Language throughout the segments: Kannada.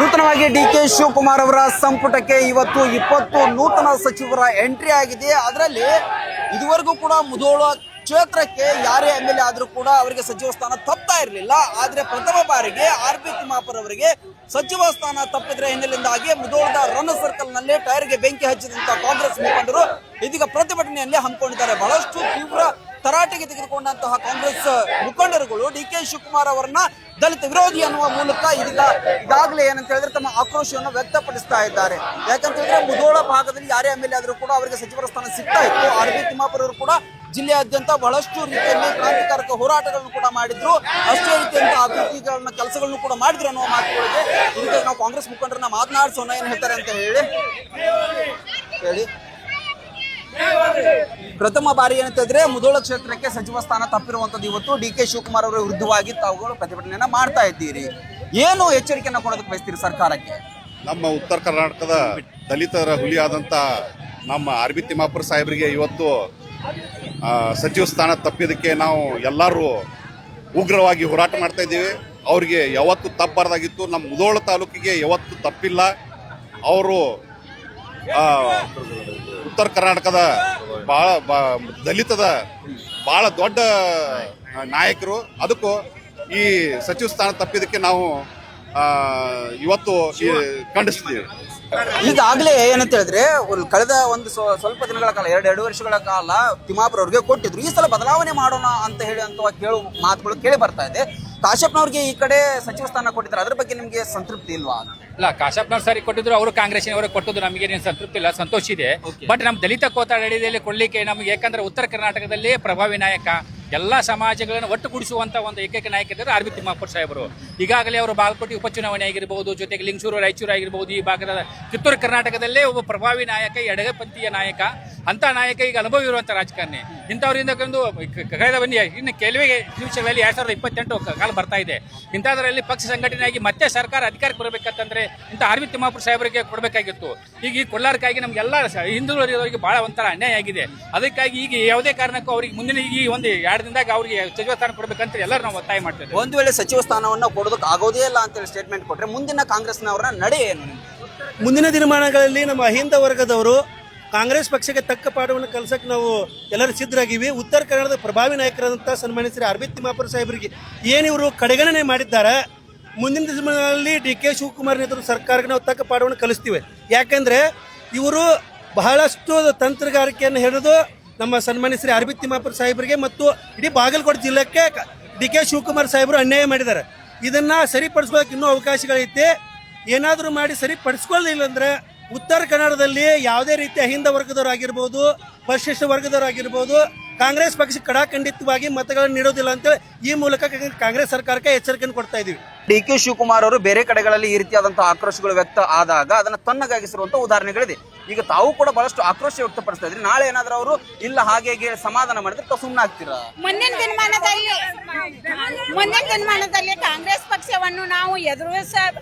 ನೂತನವಾಗಿ ಡಿ.ಕೆ. ಶಿವಕುಮಾರ್ ಅವರ ಸಂಪುಟಕ್ಕೆ ಇವತ್ತು 20 ನೂತನ ಸಚಿವರ ಎಂಟ್ರಿ ಆಗಿದೆ. ಅದರಲ್ಲಿ ಇದುವರೆಗೂ ಕೂಡ ಮುಧೋಳ ಕ್ಷೇತ್ರಕ್ಕೆ ಯಾರೇ ಎಂ.ಎಲ್.ಎ. ಆದರೂ ಕೂಡ ಅವರಿಗೆ ಸಚಿವ ಸ್ಥಾನ ತಪ್ತಾ ಇರಲಿಲ್ಲ. ಆದರೆ ಪ್ರಥಮ ಬಾರಿಗೆ ಆರ್.ಬಿ. ತಿಮ್ಮಾಪುರ್ ಅವರಿಗೆ ಸಚಿವ ಸ್ಥಾನ ತಪ್ಪಿದ್ರ ಹಿನ್ನೆಲೆಯಿಂದಾಗಿ ಮುಧೋಳದ ರನ್ ಸರ್ಕಲ್ ನಲ್ಲಿ ಟೈರ್ಗೆ ಬೆಂಕಿ ಹಚ್ಚಿದಂತ ಕಾಂಗ್ರೆಸ್ ಮುಖಂಡರು ಇದೀಗ ಪ್ರತಿಭಟನೆಯಲ್ಲಿ ಹಮ್ಮಿಕೊಂಡಿದ್ದಾರೆ. ಬಹಳಷ್ಟು ತೀವ್ರ ತರಾಟೆಗೆ ತೆಗೆದುಕೊಂಡಂತಹ ಕಾಂಗ್ರೆಸ್ ಮುಖಂಡರುಗಳು ಡಿ.ಕೆ. ಶಿವಕುಮಾರ್ ಅವರನ್ನ ದಲಿತ ವಿರೋಧಿ ಅನ್ನುವ ಮೂಲಕ ಈಗಾಗಲೇ ಏನಂತ ಹೇಳಿದ್ರೆ ತಮ್ಮ ಆಕ್ರೋಶವನ್ನು ವ್ಯಕ್ತಪಡಿಸ್ತಾ ಇದ್ದಾರೆ. ಯಾಕಂತ ಹೇಳಿದ್ರೆ ಮುಧೋಳ ಭಾಗದಲ್ಲಿ ಯಾರೇ ಎಂ.ಎಲ್.ಎ. ಆದರೂ ಕೂಡ ಅವರಿಗೆ ಸಚಿವರ ಸ್ಥಾನ ಸಿಗ್ತಾ ಇತ್ತು. ಆರ್.ಬಿ. ತಿಮ್ಮಾಪುರ್ ಅವರು ಕೂಡ ಜಿಲ್ಲೆಯಾದ್ಯಂತ ಬಹಳಷ್ಟು ರೀತಿಯಲ್ಲಿ ಕ್ರಾಂತಿಕಾರಕ ಹೋರಾಟಗಳನ್ನು ಕೂಡ ಮಾಡಿದ್ರು, ಅಷ್ಟೇ ರೀತಿಯಂತ ಅಭಿವೃದ್ಧಿಗಳನ್ನ ಕೆಲಸಗಳನ್ನು ಕೂಡ ಮಾಡಿದ್ರು ಅನ್ನುವ ಮಾತುಗಳಿಗೆ ಇದಕ್ಕೆ ನಾವು ಕಾಂಗ್ರೆಸ್ ಮುಖಂಡರನ್ನ ಮಾತನಾಡಿಸೋಣ. ಏನ್ ಹೇಳ್ತಾರೆ ಅಂತ ಹೇಳಿ ಪ್ರಥಮ ಬಾರಿ ಏನಂತಂದ್ರೆ ಮುಧೋಳ ಕ್ಷೇತ್ರಕ್ಕೆ ಸಚಿವ ಸ್ಥಾನ ತಪ್ಪಿರುವಂತದ್ದು ಇವತ್ತು ಡಿ.ಕೆ. ಶಿವಕುಮಾರ್ ಅವರ ವಿರುದ್ಧವಾಗಿ ತಾವುಗಳು ಪ್ರತಿಭಟನೆಯನ್ನ ಮಾಡ್ತಾ ಇದ್ದೀರಿ. ಏನು ಎಚ್ಚರಿಕೆಯನ್ನ ಕೊಡೋದಕ್ಕೆ ಬಯಸ್ತೀರಿ ಸರ್ಕಾರಕ್ಕೆ? ನಮ್ಮ ಉತ್ತರ ಕರ್ನಾಟಕದ ದಲಿತರ ಹುಲಿಯಾದಂಥ ನಮ್ಮ ಆರ್.ಬಿ. ತಿಮ್ಮಾಪುರ ಸಾಹೇಬರಿಗೆ ಇವತ್ತು ಸಚಿವ ಸ್ಥಾನ ತಪ್ಪಿದ್ದಕ್ಕೆ ನಾವು ಎಲ್ಲರೂ ಉಗ್ರವಾಗಿ ಹೋರಾಟ ಮಾಡ್ತಾ ಇದ್ದೀವಿ. ಅವ್ರಿಗೆ ಯಾವತ್ತು ತಪ್ಪಬಾರ್ದಾಗಿತ್ತು. ನಮ್ಮ ಮುಧೋಳ ತಾಲೂಕಿಗೆ ಯಾವತ್ತು ತಪ್ಪಿಲ್ಲ. ಅವರು ಉತ್ತರ ಕರ್ನಾಟಕದ ದಲಿತದ ಭಾಳ ದೊಡ್ಡ ನಾಯಕರು. ಅದಕ್ಕೂ ಈ ಸಚಿವ ಸ್ಥಾನ ತಪ್ಪಿದ್ದಕ್ಕೆ ನಾವು ಇವತ್ತು ಖಂಡಿಸ್ತೀವಿ. ಈಗಾಗಲೇ ಏನಂತ ಹೇಳಿದ್ರೆ ಕಳೆದ ಒಂದು ಸ್ವಲ್ಪ ದಿನಗಳ ಕಾಲ ಎರಡು ವರ್ಷಗಳ ಕಾಲ ತಿಮ್ಮಾಪುರ ಅವ್ರಿಗೆ ಕೊಟ್ಟಿದ್ರು. ಈ ಸಲ ಬದಲಾವಣೆ ಮಾಡೋಣ ಅಂತ ಹೇಳಿ ಅಂತ ಕೇಳು ಮಾತುಗಳು ಕೇಳಿ ಬರ್ತಾ ಇದೆ. ಕಾಶ್ಯಪ್ನವ್ರಿಗೆ ಈ ಕಡೆ ಸಚಿವ ಸ್ಥಾನ ಕೊಟ್ಟಿದ್ದಾರೆ, ಅದ್ರ ಬಗ್ಗೆ ನಿಮ್ಗೆ ಸಂತೃಪ್ತಿ ಇಲ್ವಾ? ಇಲ್ಲ, ಕಾಶ್ಯಪ್ನವ್ರು ಸರಿ ಕೊಟ್ಟಿದ್ರು, ಅವರು ಕಾಂಗ್ರೆಸ್ನವರು ಕೊಟ್ಟಿದ್ರು, ನಮಗೆ ಸಂತೃಪ್ತಿ ಇಲ್ಲ, ಸಂತೋಷ ಇದೆ. ಬಟ್ ನಮ್ಮ ದಲಿತ ಕೋತಾಡಳಿಯಲ್ಲಿ ಕೊಡ್ಲಿಕ್ಕೆ ನಮಗೆ, ಯಾಕಂದ್ರೆ ಉತ್ತರ ಕರ್ನಾಟಕದಲ್ಲಿ ಪ್ರಭಾವಿ ನಾಯಕ, ಎಲ್ಲ ಸಮಾಜಗಳನ್ನು ಒಟ್ಟುಗೂಡಿಸುವಂತ ಒಂದು ಏಕೈಕ ನಾಯಕ ಇದ್ದಾರೆ ಆರ್.ಬಿ. ತಿಮ್ಮಾಪುರ ಸಾಹೇಬರು. ಈಗಾಗಲೇ ಅವರು ಬಾಗಲಕೋಟೆ ಉಪಚುನಾವಣೆ ಆಗಿರ್ಬೋದು, ಜೊತೆಗೆ ಲಿಂಗಸೂರು, ರಾಯಚೂರು ಆಗಿರ್ಬೋದು, ಈ ಭಾಗದ ಕಿತ್ತೂರು ಕರ್ನಾಟಕದಲ್ಲೇ ಒಬ್ಬ ಪ್ರಭಾವಿ ನಾಯಕ, ಎಡಗಪಂಥೀಯ ನಾಯಕ, ಅಂತ ನಾಯಕ ಈಗ ಅನುಭವ ಇರುವಂತ ರಾಜಕಾರಣಿ. ಇಂಥವರಿಂದ ಒಂದು ಕಳೆದ ಬನ್ನಿ ಇನ್ನು ಕೆಲವೇ ನಿಮಿಷಗಳಲ್ಲಿ 2028 ಕಾಲ ಬರ್ತಾ ಇದೆ. ಇಂಥದ್ರಲ್ಲಿ ಪಕ್ಷ ಸಂಘಟನೆಯಾಗಿ ಮತ್ತೆ ಸರ್ಕಾರ ಅಧಿಕಾರಕ್ಕೆ ಬರಬೇಕಂತಂದ್ರೆ ಇಂಥ ಆರ್.ಬಿ. ತಿಮ್ಮಾಪುರ ಸಾಹೇಬರಿಗೆ ಕೊಡಬೇಕಾಗಿತ್ತು. ಈಗ ಈ ಕೊಲ್ಲಾರಕ್ಕಾಗಿ ನಮ್ಗೆಲ್ಲ ಹಿಂದುಳಿದವರಿಗೆ ಬಹಳ ಒಂಥರ ಅನ್ಯಾಯ ಆಗಿದೆ. ಅದಕ್ಕಾಗಿ ಈಗ ಯಾವುದೇ ಕಾರಣಕ್ಕೂ ಅವ್ರಿಗೆ ಮುಂದಿನ ಈ ಒಂದು 2 ದಿನದಾಗ ಅವರಿಗೆ ಸಚಿವ ಸ್ಥಾನ ಕೊಡಬೇಕಂತ ಎಲ್ಲರೂ ನಾವು ಒತ್ತಾಯ ಮಾಡ್ತೇವೆ. ಒಂದು ವೇಳೆ ಸಚಿವ ಸ್ಥಾನವನ್ನು ಕೊಡೋದಕ್ಕೆ ಆಗೋದೇ ಇಲ್ಲ ಅಂತೇಳಿ ಸ್ಟೇಟ್ಮೆಂಟ್ ಕೊಟ್ಟರೆ ಮುಂದಿನ ಕಾಂಗ್ರೆಸ್ನವರ ನಡೆ ಏನು? ಮುಂದಿನ ದಿನಮಾನಗಳಲ್ಲಿ ನಮ್ಮ ಅಹಿಂದ ವರ್ಗದವರು ಕಾಂಗ್ರೆಸ್ ಪಕ್ಷಕ್ಕೆ ತಕ್ಕ ಪಾಠವನ್ನು ಕಲಿಸಕ್ಕೆ ನಾವು ಎಲ್ಲರೂ ಸಿದ್ಧರಾಗಿವಿ. ಉತ್ತರ ಕನ್ನಡದ ಪ್ರಭಾವಿ ನಾಯಕರಾದಂಥ ಸನ್ಮಾನ್ಯ ಶ್ರೀ ಆರ್.ಬಿ. ತಿಮ್ಮಾಪುರ ಸಾಹೇಬರಿಗೆ ಏನಿವರು ಕಡೆಗಣನೆ ಮಾಡಿದ್ದಾರೆ, ಮುಂದಿನ ದಿನಗಳಲ್ಲಿ ಡಿ.ಕೆ. ಶಿವಕುಮಾರ್ ನೇತೃತ್ವದ ಸರ್ಕಾರಕ್ಕೆ ನಾವು ತಕ್ಕ ಪಾಠವನ್ನು ಕಲಿಸ್ತೀವಿ. ಯಾಕಂದರೆ ಇವರು ಬಹಳಷ್ಟು ತಂತ್ರಗಾರಿಕೆಯನ್ನು ಹಿಡಿದು ನಮ್ಮ ಸನ್ಮಾನ್ಯ ಶ್ರೀ ಆರ್.ಬಿ. ತಿಮ್ಮಾಪುರ ಸಾಹೇಬರಿಗೆ ಮತ್ತು ಇಡೀ ಬಾಗಲಕೋಟೆ ಜಿಲ್ಲೆಗೆ ಡಿ.ಕೆ. ಶಿವಕುಮಾರ್ ಸಾಹೇಬರು ಅನ್ಯಾಯ ಮಾಡಿದ್ದಾರೆ. ಇದನ್ನು ಸರಿಪಡಿಸ್ಕೊಳ್ಳೋಕೆ ಇನ್ನೂ ಅವಕಾಶಗಳೈತೆ. ಏನಾದರೂ ಮಾಡಿ ಸರಿಪಡಿಸ್ಕೊಳ್ಳಿಲ್ಲ ಅಂದರೆ ಉತ್ತರ ಕನ್ನಡದಲ್ಲಿ ಯಾವುದೇ ರೀತಿಯ ಅಹಿಂದ ವರ್ಗದವರಾಗಿರ್ಬೋದು, ಪರಿಶಿಷ್ಟ ವರ್ಗದವರಾಗಿರ್ಬೋದು, ಕಾಂಗ್ರೆಸ್ ಪಕ್ಷಕ್ಕೆ ಕಡಾಖಂಡಿತವಾಗಿ ಮತಗಳನ್ನು ನೀಡೋದಿಲ್ಲ ಅಂತೇಳಿ ಈ ಮೂಲಕ ಕಾಂಗ್ರೆಸ್ ಸರ್ಕಾರಕ್ಕೆ ಎಚ್ಚರಿಕೆಯನ್ನು ಕೊಡ್ತಾ ಇದ್ದೀವಿ. ಡಿ.ಕೆ. ಶಿವಕುಮಾರ್ ಅವರು ಬೇರೆ ಕಡೆಗಳಲ್ಲಿ ಈ ರೀತಿಯಾದಂತಹ ಆಕ್ರೋಶಗಳು ವ್ಯಕ್ತ ಆದಾಗ ಅದನ್ನು ತಣ್ಣಗಾಗಿಸಿರುವಂತ ಉದಾಹರಣೆಗಳಿದೆ. ಈಗ ತಾವು ಕೂಡ ಬಹಳಷ್ಟು ಆಕ್ರೋಶ ವ್ಯಕ್ತಪಡಿಸ್ತಾ ಇದ್ರಿ. ನಾಳೆ ಏನಾದ್ರೂ ಅವರು ಇಲ್ಲ ಹಾಗೆ ಸಮಾಧಾನ ಮಾಡಿದ್ರೆ ತಾವು ಸುಮ್ಮನೆ ಆಗ್ತೀರಾ? ಮುಂದಿನ ದಿನಮಾನದಲ್ಲಿ ಕಾಂಗ್ರೆಸ್ ಪಕ್ಷವನ್ನು ನಾವು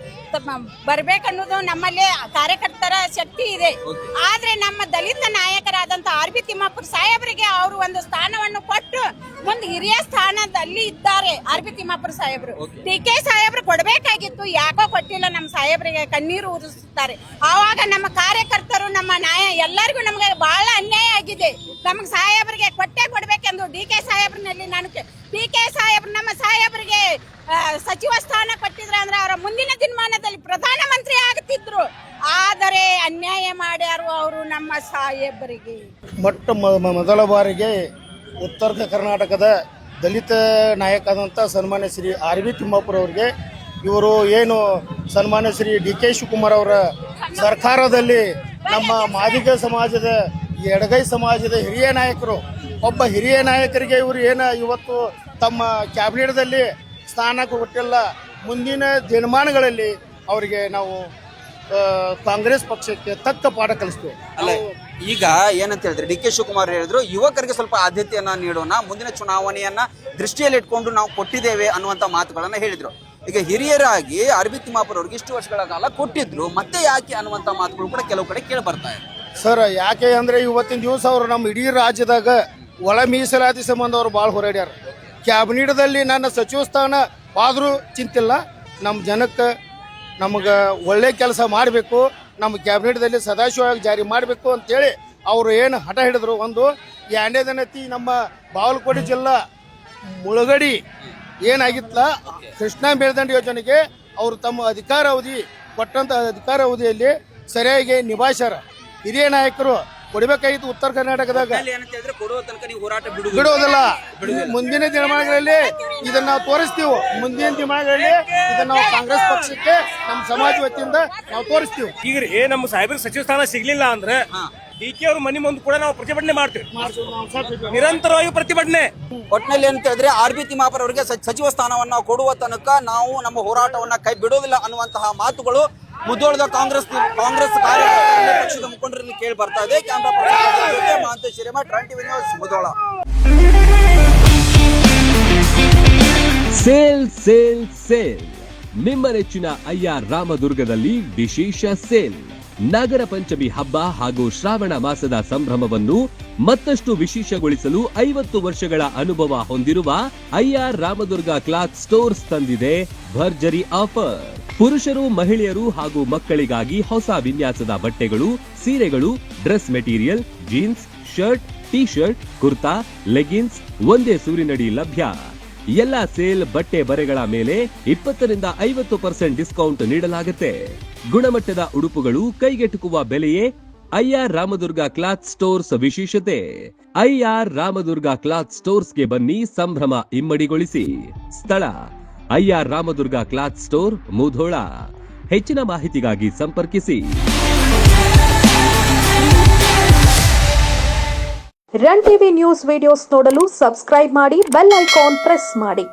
ಬರ್ಬೇಕನ್ನೋದು ನಮ್ಮಲ್ಲಿ ಕಾರ್ಯಕರ್ತರ ಶಕ್ತಿ ಇದೆ. ಆದ್ರೆ ನಮ್ಮ ದಲಿತ ನಾಯಕರಾದಂತ ಆರ್.ಬಿ. ತಿಮ್ಮಾಪುರ ಸಾಹೇಬರಿಗೆ ಅವರು ಒಂದು ಸ್ಥಾನವನ್ನು ಕೊಟ್ಟು ಒಂದು ಹಿರಿಯ ಸ್ಥಾನದಲ್ಲಿ ಇದ್ದಾರೆ. ಆರ್.ಬಿ. ತಿಮ್ಮಾಪುರ ಸಾಹೇಬರು ಡಿ.ಕೆ. ಸಾಹೇಬರು ಕೊಡಬೇಕಾಗಿತ್ತು, ಯಾಕೋ ಕೊಟ್ಟಿಲ್ಲ. ನಮ್ಮ ಸಾಹೇಬರಿಗೆ ಕಣ್ಣೀರು ಉರಿಸುತ್ತಾರೆ. ಆವಾಗ ನಮ್ಮ ಕಾರ್ಯಕರ್ತರು, ನಮ್ಮ ಎಲ್ಲರಿಗೂ ನಮಗೆ ಬಹಳ ಅನ್ಯಾಯ ಆಗಿದೆ. ನಮಗೆ ಸಾಹೇಬರಿಗೆ ಕೊಡಬೇಕೆಂದು ಡಿ.ಕೆ. ಸಾಹೇಬ್ರಲ್ಲಿ ಡಿ.ಕೆ. ಸಾಹೇಬ್ರು ನಮ್ಮ ಸಾಹೇಬರಿಗೆ ಸಚಿವ ಸ್ಥಾನ ಕೊಟ್ಟಿದ್ರೆ ಅಂದ್ರೆ ಅವರ ಮುಂದಿನ ದಿನಮಾನದಲ್ಲಿ ಪ್ರಧಾನಮಂತ್ರಿ ಆಗುತ್ತಿದ್ರು. ಆದರೆ ಅನ್ಯಾಯ ಮಾಡ್ಯಾರು ಅವರು ನಮ್ಮ ಸಾಹೇಬರಿಗೆ. ಮೊದಲ ಬಾರಿಗೆ ಉತ್ತರ ಕರ್ನಾಟಕದ ದಲಿತ ನಾಯಕ ಆದಂಥ ಸನ್ಮಾನ್ಯ ಶ್ರೀ ಆರ್.ಬಿ. ತಿಮ್ಮಾಪುರ ಅವರಿಗೆ ಇವರು ಏನು ಸನ್ಮಾನ್ಯ ಶ್ರೀ ಡಿ.ಕೆ. ಶಿವಕುಮಾರ್ ಅವರ ಸರ್ಕಾರದಲ್ಲಿ ನಮ್ಮ ಮಾದಿಗ ಸಮಾಜದ, ಎಡಗೈ ಸಮಾಜದ ಹಿರಿಯ ನಾಯಕರು, ಒಬ್ಬ ಹಿರಿಯ ನಾಯಕರಿಗೆ ಇವರು ಇವತ್ತು ತಮ್ಮ ಕ್ಯಾಬಿನೆಟ್ದಲ್ಲಿ ಸ್ಥಾನ ಕೊಟ್ಟಿಲ್ಲ. ಮುಂದಿನ ದಿನಮಾನಗಳಲ್ಲಿ ಅವರಿಗೆ ನಾವು ಕಾಂಗ್ರೆಸ್ ಪಕ್ಷಕ್ಕೆ ತಕ್ಕ ಪಾಠ ಕಲಿಸ್ತೇವೆ. ಅಲ್ಲ, ಈಗ ಏನಂತ ಹೇಳಿದ್ರೆ ಡಿ.ಕೆ. ಶಿವಕುಮಾರ್ ಹೇಳಿದ್ರು ಯುವಕರಿಗೆ ಸ್ವಲ್ಪ ಆದ್ಯತೆಯನ್ನ ನೀಡೋಣ, ಮುಂದಿನ ಚುನಾವಣೆಯನ್ನ ದೃಷ್ಟಿಯಲ್ಲಿ ಇಟ್ಕೊಂಡು ನಾವು ಕೊಟ್ಟಿದ್ದೇವೆ ಅನ್ನುವಂತ ಮಾತುಗಳನ್ನ ಹೇಳಿದ್ರು. ಈಗ ಹಿರಿಯರಾಗಿ ಆರ್.ಬಿ. ತಿಮ್ಮಾಪುರ ಅವ್ರಿಗೆ ಇಷ್ಟು ವರ್ಷಗಳ ಕಾಲ ಕೊಟ್ಟಿದ್ರು, ಮತ್ತೆ ಯಾಕೆ ಅನ್ನುವಂತ ಮಾತುಗಳು ಕೂಡ ಕೆಲವು ಕಡೆ ಕೇಳಿ ಬರ್ತಾ ಇದೆ. ಸರ್, ಯಾಕೆ ಅಂದ್ರೆ ಇವತ್ತಿನ ದಿವಸ ಅವರು ನಮ್ಮ ಇಡೀ ರಾಜ್ಯದಾಗ ಒಳ ಮೀಸಲಾತಿ ಸಂಬಂಧ ಅವರು ಭಾಳ ಹೋರಾಡ್ಯಾರ. ಕ್ಯಾಬಿನೆಟ್ದಲ್ಲಿ ನನ್ನ ಸಚಿವ ಸ್ಥಾನ ಆದರೂ ಚಿಂತಿಲ್ಲ, ನಮ್ಮ ಜನಕ್ಕೆ ನಮಗೆ ಒಳ್ಳೆ ಕೆಲಸ ಮಾಡಬೇಕು, ನಮ್ಮ ಕ್ಯಾಬಿನೆಟ್ದಲ್ಲಿ ಸದಾಶಿವವಾಗಿ ಜಾರಿ ಮಾಡಬೇಕು ಅಂತೇಳಿ ಅವರು ಏನು ಹಠ ಹಿಡಿದ್ರು. ಒಂದು ಎರಡನೇದನತಿ ನಮ್ಮ ಬಾಗಲಕೋಟೆ ಜಿಲ್ಲಾ ಮುಳುಗಡಿ ಏನಾಗಿತ್ತಲ್ಲ ಕೃಷ್ಣಾ ಮೇಲ್ದಂಡ ಯೋಜನೆಗೆ ಅವರು ತಮ್ಮ ಅಧಿಕಾರಾವಧಿ ಕೊಟ್ಟಂತ ಅಧಿಕಾರಾವಧಿಯಲ್ಲಿ ಸರಿಯಾಗಿ ನಿಭಾಯಿಸ್ಯಾರ. ಹಿರಿಯ ನಾಯಕರು ಕೊಡಬೇಕಾಗಿತ್ತು ಉತ್ತರ ಕರ್ನಾಟಕದಾಗ, ಕೊಡುವ ತನಕ ನೀವು ಹೋರಾಟ ಬಿಡುವುದಿಲ್ಲ. ಮುಂದಿನ ದಿನಮಾನಗಳಲ್ಲಿ ಇದನ್ನ ನಾವು ತೋರಿಸ್ತೀವಿ. ಮುಂದಿನ ದಿನಮಾನಗಳಲ್ಲಿ ಇದನ್ನ ನಾವು ಕಾಂಗ್ರೆಸ್ ಪಕ್ಷಕ್ಕೆ ನಮ್ಮ ಸಮಾಜ ವತಿಯಿಂದ ನಾವು ತೋರಿಸ್ತೀವಿ. ಈಗ ನಮ್ಮ ಸಾಹೇಬ್ರಿಗೆ ಸಚಿವ ಸ್ಥಾನ ಸಿಗ್ಲಿಲ್ಲ ಅಂದ್ರೆ ಡಿ.ಕೆ ಅವ್ರ ಮನೆ ಮುಂದೆ ಕೂಡ ನಾವು ಪ್ರತಿಭಟನೆ ಮಾಡ್ತೀವಿ, ನಿರಂತರವಾಗಿ ಪ್ರತಿಭಟನೆ. ಒಟ್ಟಿನಲ್ಲಿ ಅಂತ ಹೇಳಿದ್ರೆ ಆರ್.ಬಿ. ತಿಮ್ಮಾಪುರ ಅವರಿಗೆ ಸಚಿವ ಸ್ಥಾನವನ್ನ ಕೊಡುವ ತನಕ ನಾವು ನಮ್ಮ ಹೋರಾಟವನ್ನ ಕೈ ಬಿಡೋದಿಲ್ಲ ಅನ್ನುವಂತಹ ಮಾತುಗಳು ಮುಧೋಳದ ಕಾಂಗ್ರೆಸ್ ಕಾರ್ಯಕರ್ತರಲ್ಲಿ ಪಕ್ಷದ ಮುಖಂಡರಲ್ಲಿ ಕೇಳಿ ಬರ್ತಾ ಇದೆ. ಕ್ಯಾಮರಾ ಪರ್ಸನ್ ಜೊತೆ ಮಹಾಂತೇಶ್ ಹಿರೇಮಠ, ಟ್ರಾನ್ TV news, Mudhol. Sale sale sale ನಿಮ್ಮ ನೆಚ್ಚಿನ ಅಯ್ಯಾರ್ ರಾಮದುರ್ಗದಲ್ಲಿ ವಿಶೇಷ ಸೇಲ್. ನಗರ ಪಂಚಮಿ ಹಬ್ಬ ಹಾಗೂ ಶ್ರಾವಣ ಮಾಸದ ಸಂಭ್ರಮವನ್ನು ಮತ್ತಷ್ಟು ವಿಶೇಷಗೊಳಿಸಲು 50 ವರ್ಷಗಳ ಅನುಭವ ಹೊಂದಿರುವ ಅಯ್ಯಾರ್ ರಾಮದುರ್ಗ ಕ್ಲಾತ್ ಸ್ಟೋರ್ಸ್ ತಂದಿದೆ ಭರ್ಜರಿ ಆಫರ್. ಪುರುಷರು, ಮಹಿಳೆಯರು ಹಾಗೂ ಮಕ್ಕಳಿಗಾಗಿ ಹೊಸ ವಿನ್ಯಾಸದ ಬಟ್ಟೆಗಳು, ಸೀರೆಗಳು, dress material, jeans, shirt, T shirt, kurta, leggings ಒಂದೇ ಸೂರಿನಡಿ ಲಭ್ಯ. ಎಲ್ಲ ಸೇಲ್ ಬಟ್ಟೆ ಬರೆಗಳ ಮೇಲೆ 20ರಿಂದ 50% ಡಿಸ್ಕೌಂಟ್ ನೀಡಲಾಗುತ್ತೆ. ಗುಣಮಟ್ಟದ ಉಡುಪುಗಳು ಕೈಗೆಟುಕುವ ಬೆಲೆಯೇ ಅಯ್ಯಾರ್ ರಾಮದುರ್ಗ ಕ್ಲಾತ್ ಸ್ಟೋರ್ಸ್ ವಿಶೇಷತೆ. ಅಯ್ಯಾರ್ ರಾಮದುರ್ಗ ಕ್ಲಾತ್ ಸ್ಟೋರ್ಸ್ಗೆ ಬನ್ನಿ, ಸಂಭ್ರಮ ಇಮ್ಮಡಿಗೊಳಿಸಿ. ಸ್ಥಳ ಅಯ್ಯಾರ್ ರಾಮದುರ್ಗ ಕ್ಲಾತ್ ಸ್ಟೋರ್, ಮುಧೋಳ. ಹೆಚ್ಚಿನ ಮಾಹಿತಿಗಾಗಿ ಸಂಪರ್ಕಿಸಿ. ರನ್ ಟಿವಿ ನ್ಯೂಸ್ ವಿಡಿಯೋಸ್ ನೋಡಲು ಸಬ್ಸ್ಕ್ರೈಬ್ ಮಾಡಿ, ಬೆಲ್ ಐಕಾನ್ ಪ್ರೆಸ್ ಮಾಡಿ.